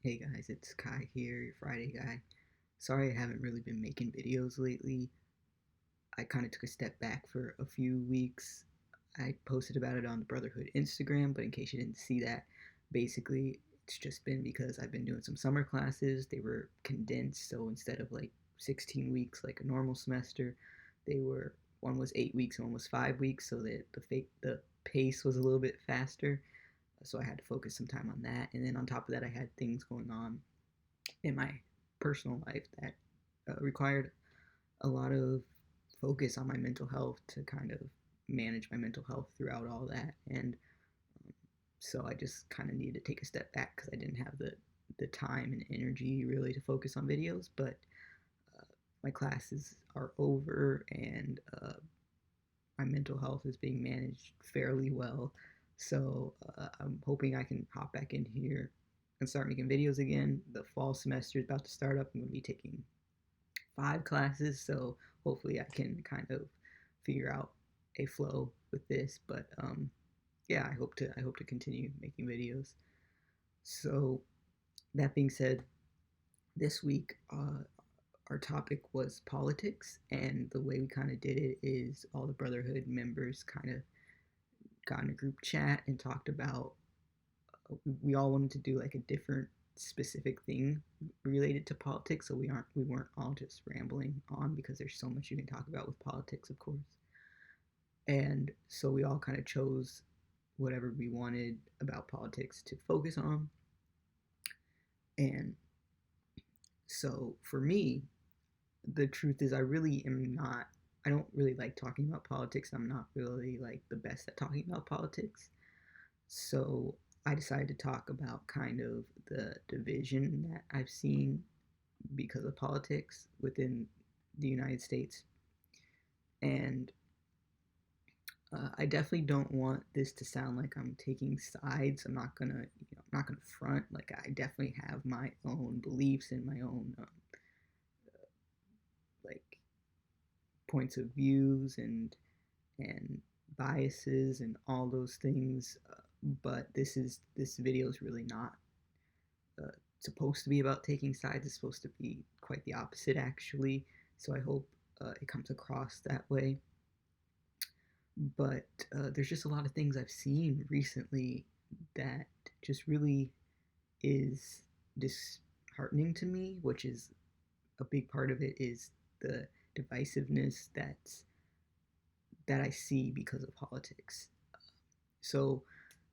Hey guys, it's Kai here, your Friday guy. Sorry I haven't really been making videos lately. I kind of took a step back for a few weeks. I posted about it on the Brotherhood Instagram, but in case you didn't see that, basically it's just been because I've been doing some summer classes. They were condensed, so instead of like 16 weeks like a normal semester, they were one was 8 weeks and one was 5 weeks, so that the pace was a little bit faster. So I had to focus some time on that, and then on top of that, I had things going on in my personal life that required a lot of focus on my mental health to kind of manage my mental health throughout all that. And so I just kind of needed to take a step back because I didn't have the time and energy really to focus on videos. But uh, my classes are over, and my mental health is being managed fairly well. So I'm hoping I can hop back in here and start making videos again. The fall semester is about to start up. I'm going to be taking 5 classes, so hopefully I can kind of figure out a flow with this. But yeah, I hope to continue making videos. So that being said, this week our topic was politics, and the way we kind of did it is all the Brotherhood members kind of got in a group chat and talked about we all wanted to do like a different specific thing related to politics, so we weren't all just rambling on because there's so much you can talk about with politics, of course. And so we all kind of chose whatever we wanted about politics to focus on. And so for me, the truth is I really am not I don't really like talking about politics. I'm not really like the best at talking about politics. So I decided to talk about kind of the division that I've seen because of politics within the United States. And I definitely don't want this to sound like I'm taking sides. I'm not gonna front. Like I definitely have my own beliefs and my own like points of views and biases and all those things. But this video is really not uh, supposed to be about taking sides. It's supposed to be quite the opposite, actually. So I hope it comes across that way. But there's just a lot of things I've seen recently that just really is disheartening to me, which is a big part of it is the divisiveness that I see because of politics. So,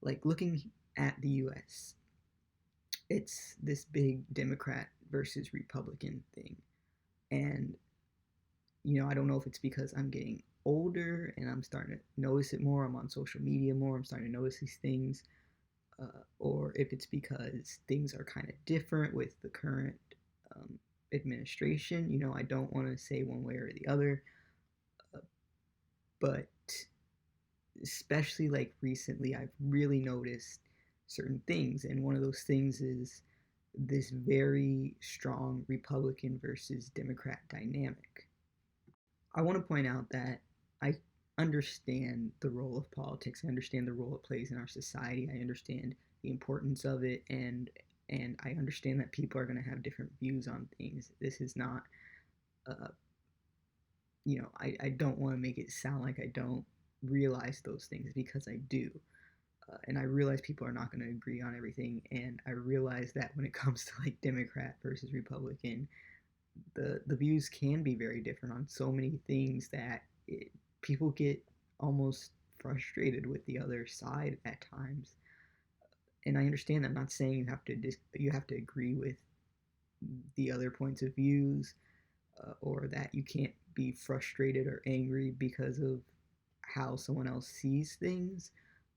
like looking at the U.S., it's this big Democrat versus Republican thing, and I don't know if it's because I'm getting older and I'm starting to notice it more. I'm on social media more. I'm starting to notice these things, or if it's because things are kind of different with the current um, administration. I don't want to say one way or the other, uh, but especially like recently, I've really noticed certain things, and one of those things is this very strong Republican versus Democrat dynamic. I want to point out that I understand the role of politics. I understand the role it plays in our society. I understand the importance of it, and I understand that people are going to have different views on things. This is not, uh, I don't want to make it sound like I don't realize those things because I do. And I realize people are not going to agree on everything. And I realize that when it comes to like Democrat versus Republican, the views can be very different on so many things that people get almost frustrated with the other side at times. And I understand that. I'm not saying you have to agree with the other points of views, or that you can't be frustrated or angry because of how someone else sees things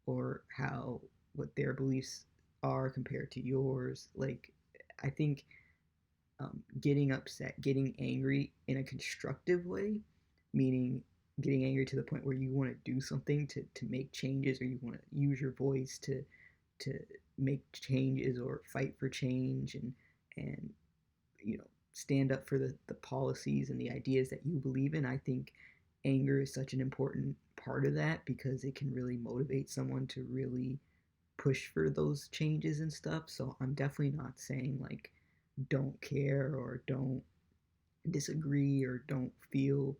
or how what their beliefs are compared to yours. Like I think getting upset, getting angry in a constructive way, meaning getting angry to the point where you want to do something to make changes, or you want to use your voice to make changes or fight for change, and stand up for the policies and the ideas that you believe in. I think anger is such an important part of that because it can really motivate someone to really push for those changes and stuff. So I'm definitely not saying like don't care or don't disagree or don't feel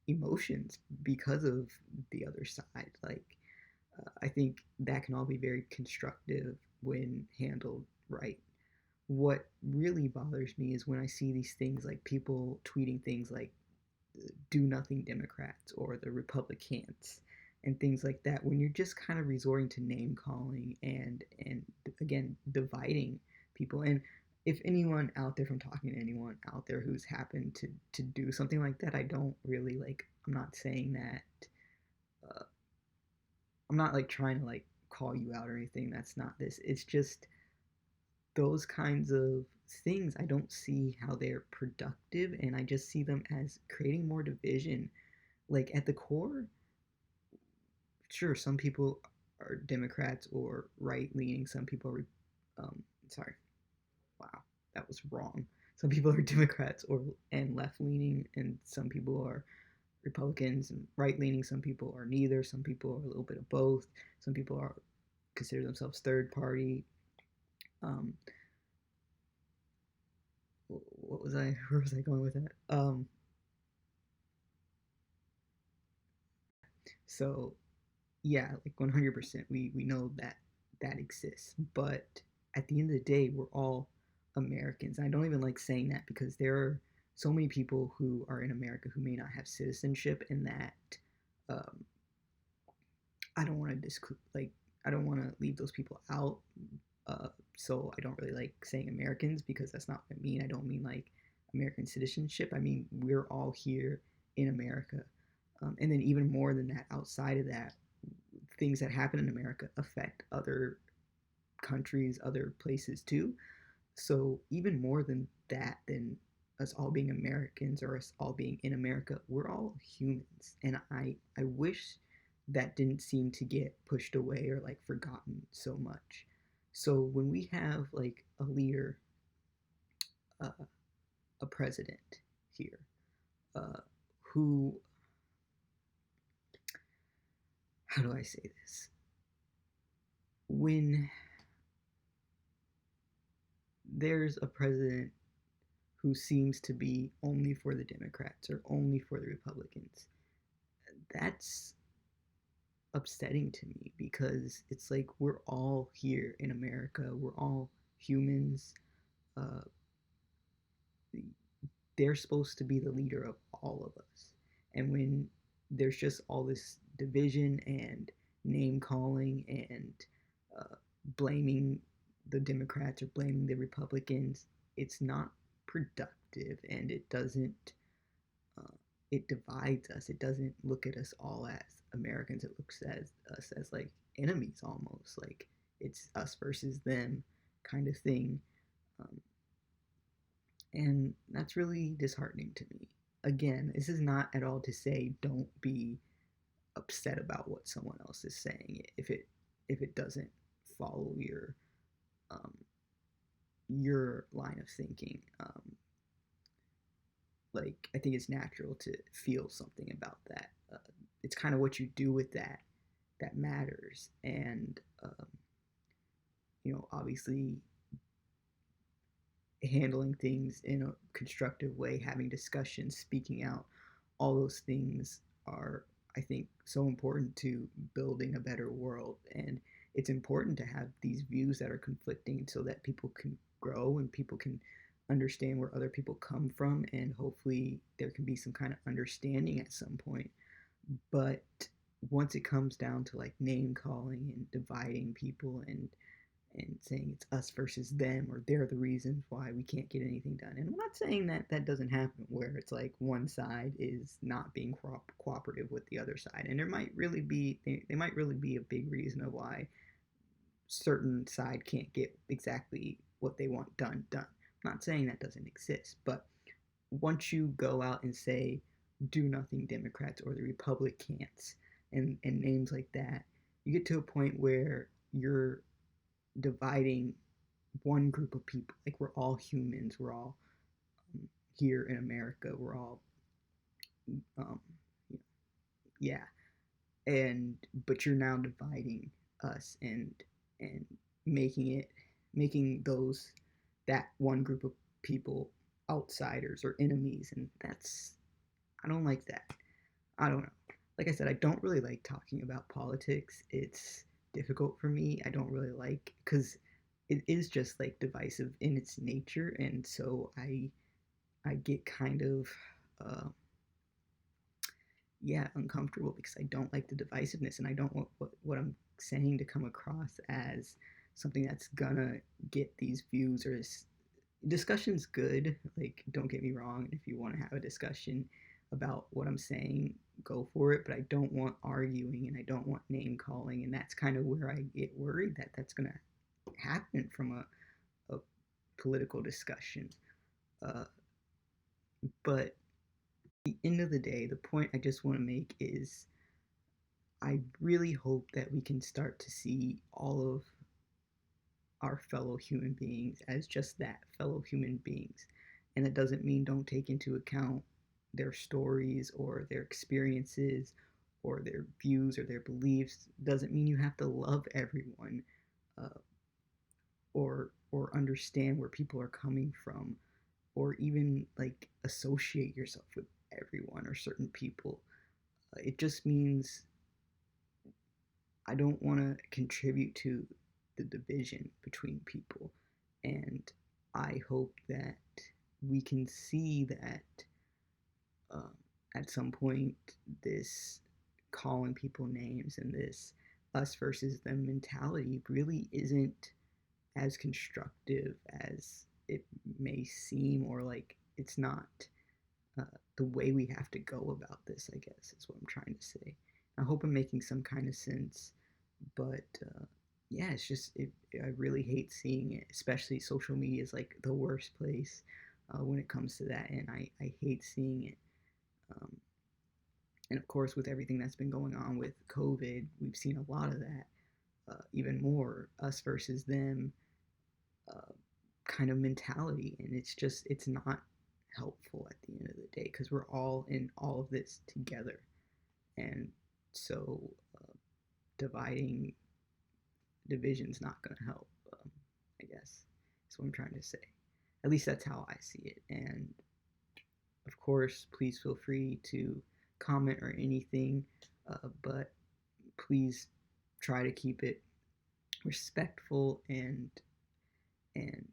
emotions because of the other side. Like, I think that can all be very constructive when handled right. What really bothers me is when I see these things like people tweeting things like do nothing Democrats or the Republicans and things like that when you're just kind of resorting to name calling and again dividing people. And if anyone out there, from talking to anyone out there who's happened to do something like that, I don't really like, I'm not saying that uh, I'm not like trying to like call you out or anything. That's not this. It's just those kinds of things, I don't see how they're productive, and I just see them as creating more division. Like at the core, sure, some people are Democrats or right leaning. Some people are, sorry, wow, that was wrong. Some people are Democrats or and left leaning, and some people are Republicans and right leaning. Some people are neither. Some people are a little bit of both. Some people are consider themselves third party. Um, what was I? Where was I going with that? So yeah, like 100%, we know that that exists. But at the end of the day, we're all Americans. And I don't even like saying that because there are so many people who are in America who may not have citizenship, and that um, I don't want to like I don't want to leave those people out. Uh, so I don't really like saying Americans because that's not what I mean. I don't mean like American citizenship. I mean we're all here in America, and then even more than that, outside of that, things that happen in America affect other countries, other places too. So even more than that, than us all being Americans or us all being in America, we're all humans, and I wish that didn't seem to get pushed away or like forgotten so much. So when we have like a leader, uh, a president here, uh, who, how do I say this? When there's a president who seems to be only for the Democrats or only for the Republicans, that's upsetting to me because it's like we're all here in America. We're all humans. Uh, they're supposed to be the leader of all of us. And when there's just all this division and name calling and uh, blaming the Democrats or blaming the Republicans, it's not productive, and it doesn't uh, it divides us. It doesn't look at us all as Americans. It looks at us as like enemies almost. Like it's us versus them kind of thing. Um, and that's really disheartening to me. Again, this is not at all to say don't be upset about what someone else is saying if it doesn't follow um, your line of thinking. Like I think it's natural to feel something about that. It's kind of what you do with that that matters, and obviously handling things in a constructive way, having discussions, speaking out, all those things are, I think, so important to building a better world. And it's important to have these views that are conflicting so that people can grow and people can understand where other people come from, and hopefully there can be some kind of understanding at some point. But once it comes down to like name calling and dividing people and saying it's us versus them or they're the reasons why we can't get anything done. And I'm not saying that that doesn't happen where it's like one side is not being cooperative with the other side, and there might really be they might really be a big reason of why certain side can't get exactly what they want done. I'm not saying that doesn't exist, but once you go out and say do nothing Democrats or the Republicans and names like that, you get to a point where you're dividing one group of people. Like we're all humans. We're all here in America. We're all, um, yeah. And but you're now dividing us, and and making those that one group of people outsiders or enemies, and that's I don't like that. I don't know. Like I said, I don't really like talking about politics. It's difficult for me. I don't really like because it is just like divisive in its nature, and so I get kind of uh, yeah, uncomfortable because I don't like the divisiveness and I don't want what I'm saying to come across as something that's gonna get these views or this discussion's good. Like, don't get me wrong. If you want to have a discussion about what I'm saying, go for it. But I don't want arguing and I don't want name calling. And that's kind of where I get worried that that's going to happen from a political discussion. Uh, but at the end of the day, the point I just want to make is I really hope that we can start to see all of our fellow human beings as just that, fellow human beings. And that doesn't mean don't take into account their stories or their experiences or their views or their beliefs. Doesn't mean you have to love everyone uh, or understand where people are coming from or even like associate yourself with everyone or certain people. It just means I don't want to contribute to the division between people. And I hope that we can see that um, at some point this calling people names and this us versus them mentality really isn't as constructive as it may seem, or like it's not uh, the way we have to go about this, I guess, is what I'm trying to say. I hope I'm making some kind of sense, but yeah, it's just, I really hate seeing it, especially social media is like the worst place when it comes to that, and I hate seeing it. Um, and of course, with everything that's been going on with COVID, we've seen a lot of that, even more us versus them uh, kind of mentality, and it's not helpful at the end of the day because we're all in all of this together, and so dividing division's not going to help. I guess that's what I'm trying to say. At least that's how I see it. And of course, please feel free to comment or anything, but please try to keep it respectful and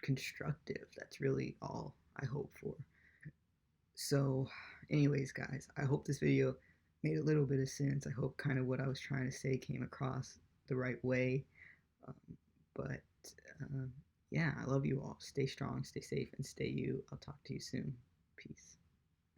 constructive. That's really all I hope for. So, anyways, guys, I hope this video made a little bit of sense. I hope kind of what I was trying to say came across the right way. Um, but yeah, I love you all. Stay strong, stay safe, and stay you. I'll talk to you soon. Peace.